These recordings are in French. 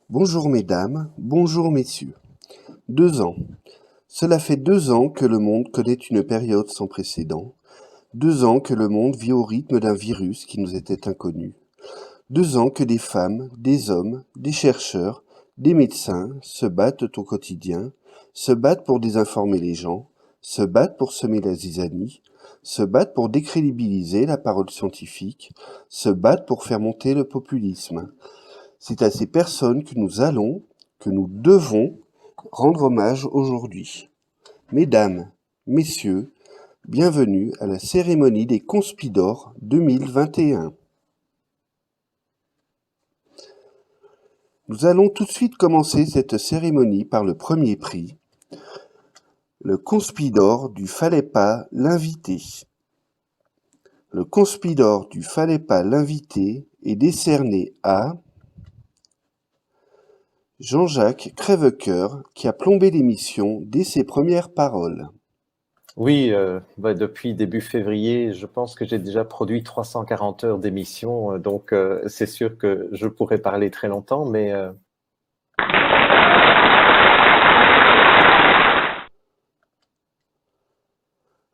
Bonjour mesdames, bonjour messieurs. 2 ans. Cela fait 2 ans que le monde connaît une période sans précédent. 2 ans que le monde vit au rythme d'un virus qui nous était inconnu. 2 ans que des femmes, des hommes, des chercheurs, des médecins se battent au quotidien, se battent pour désinformer les gens, se battent pour semer la zizanie, se battent pour décrédibiliser la parole scientifique, se battent pour faire monter le populisme. C'est à ces personnes que nous devons rendre hommage aujourd'hui. Mesdames, messieurs, bienvenue à la cérémonie des Conspidor 2021. Nous allons tout de suite commencer cette cérémonie par le premier prix, le Conspidor du Fallait pas l'inviter. Le Conspidor du Fallait pas l'inviter est décerné à Jean-Jacques Crèvecoeur, qui a plombé l'émission dès ses premières paroles. Oui, depuis début février, je pense que j'ai déjà produit 340 heures d'émission, donc c'est sûr que je pourrais parler très longtemps, mais...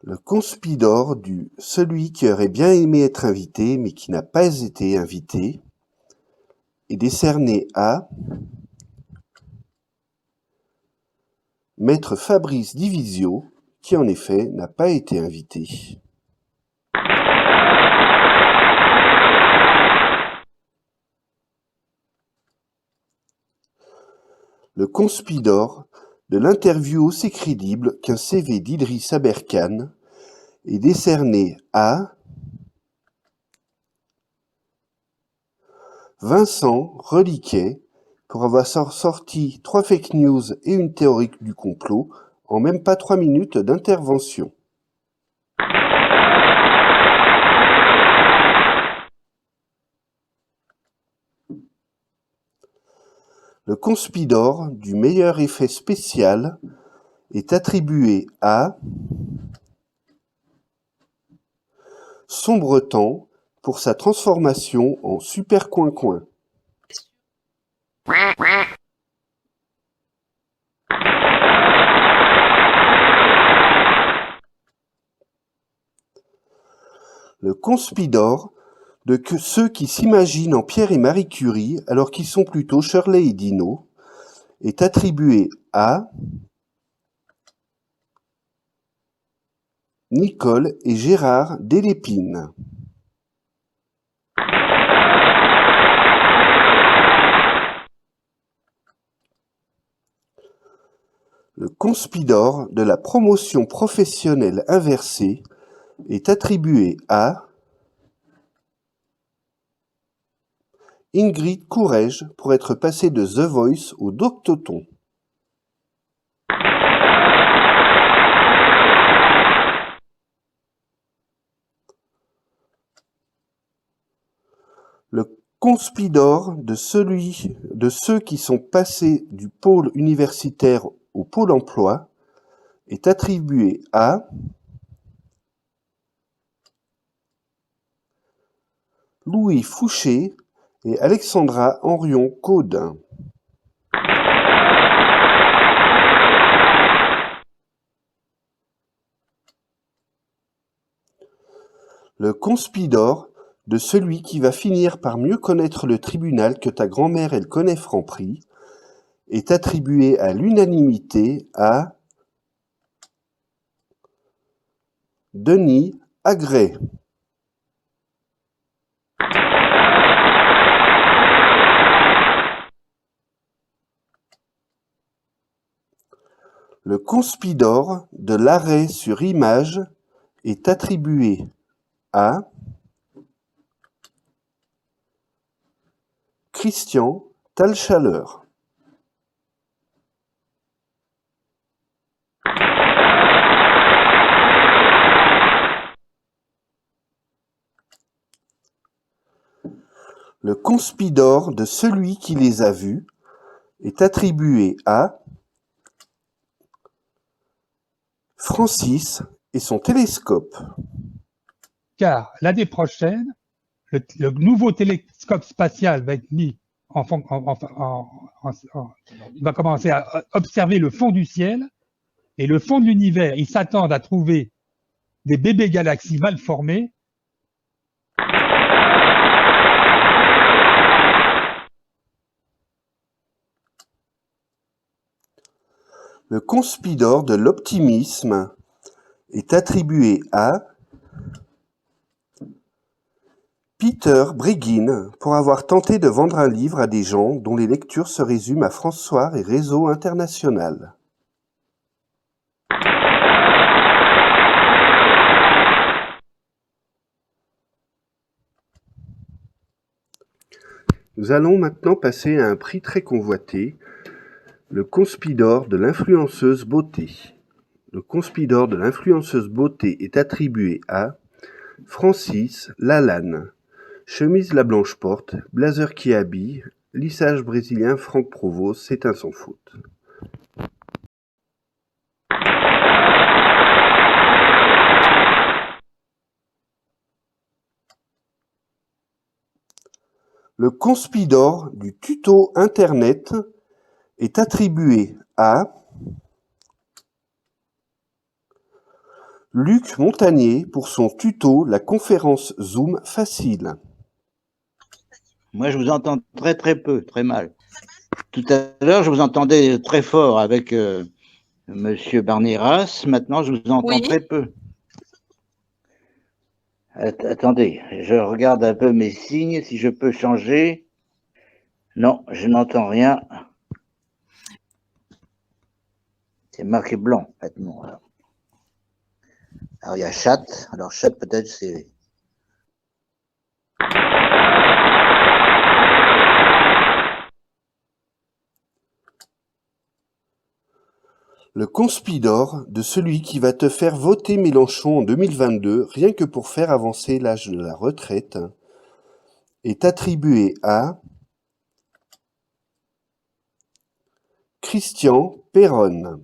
Le Conspidor du celui qui aurait bien aimé être invité mais qui n'a pas été invité est décerné à Maître Fabrice Divisio, qui en effet n'a pas été invité. Le Conspidor de l'interview aussi crédible qu'un CV d'Idriss Aberkane est décerné à Vincent Reliquet pour avoir sorti 3 fake news et une théorie du complot en même pas 3 minutes d'intervention. Le Conspidor du meilleur effet spécial est attribué à Sombretemps pour sa transformation en Super Coin-Coin. Le Conspidor de ceux qui s'imaginent en Pierre et Marie Curie alors qu'ils sont plutôt Shirley et Dino est attribué à Nicole et Gérard Delépine. Le Conspidor de la promotion professionnelle inversée est attribué à Ingrid Courrèges pour être passée de The Voice au Doctoton. Le Conspidor de ceux qui sont passés du pôle universitaire au pôle emploi est attribué à Louis Fouché et Alexandra Henrion-Caudin. Le Conspidor de celui qui va finir par mieux connaître le tribunal que ta grand-mère elle connaît Franprix est attribué à l'unanimité à Denis Agré. Le Conspidor de l'arrêt sur image est attribué à Christian Talchaleur. Le Conspidor de celui qui les a vus est attribué à Francis et son télescope. Car l'année prochaine, le nouveau télescope spatial va être mis en il va commencer à observer le fond du ciel et le fond de l'univers. Ils s'attendent à trouver des bébés galaxies mal formées. Le conspidor de l'optimisme est attribué à Peter Breggin pour avoir tenté de vendre un livre à des gens dont les lectures se résument à François et Réseau International. Nous allons maintenant passer à un prix très convoité, le Conspidor de l'influenceuse beauté. Le Conspidor de l'influenceuse beauté est attribué à Francis Lalanne, chemise la blanche porte, blazer qui habille, lissage brésilien Franck Provost, c'est un sans faute. Le Conspidor du tuto Internet est attribué à Luc Montagnier pour son tuto La conférence Zoom facile. Moi, je vous entends très très peu, très mal. Tout à l'heure, je vous entendais très fort avec Monsieur Barnieras. Maintenant, je vous entends très peu. Attendez, je regarde un peu mes signes, si je peux changer. Non, je n'entends rien. C'est marqué blanc maintenant. Alors il y a chat. Alors chat peut-être c'est. Le Conspidor de celui qui va te faire voter Mélenchon en 2022, rien que pour faire avancer l'âge de la retraite, est attribué à Christian Perron.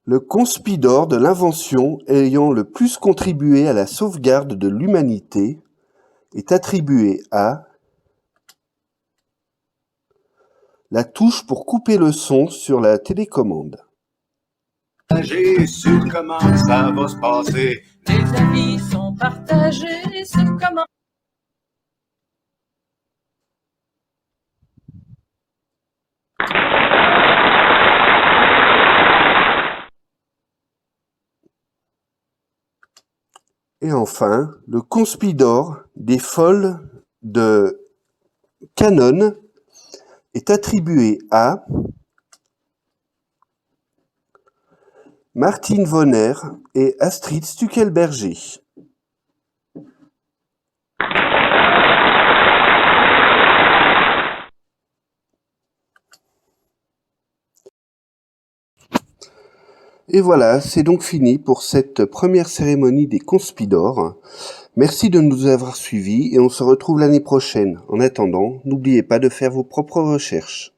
Le Conspidor de l'invention ayant le plus contribué à la sauvegarde de l'humanité est attribué à la touche pour couper le son sur la télécommande. Sur comment ça va se passer. Les avis sont partagés sur comment. Et enfin, le Conspidor des folles de Canon est attribué à Martine Vonner et Astrid Stuckelberger. Et voilà, c'est donc fini pour cette première cérémonie des Conspidors. Merci de nous avoir suivis et on se retrouve l'année prochaine. En attendant, n'oubliez pas de faire vos propres recherches.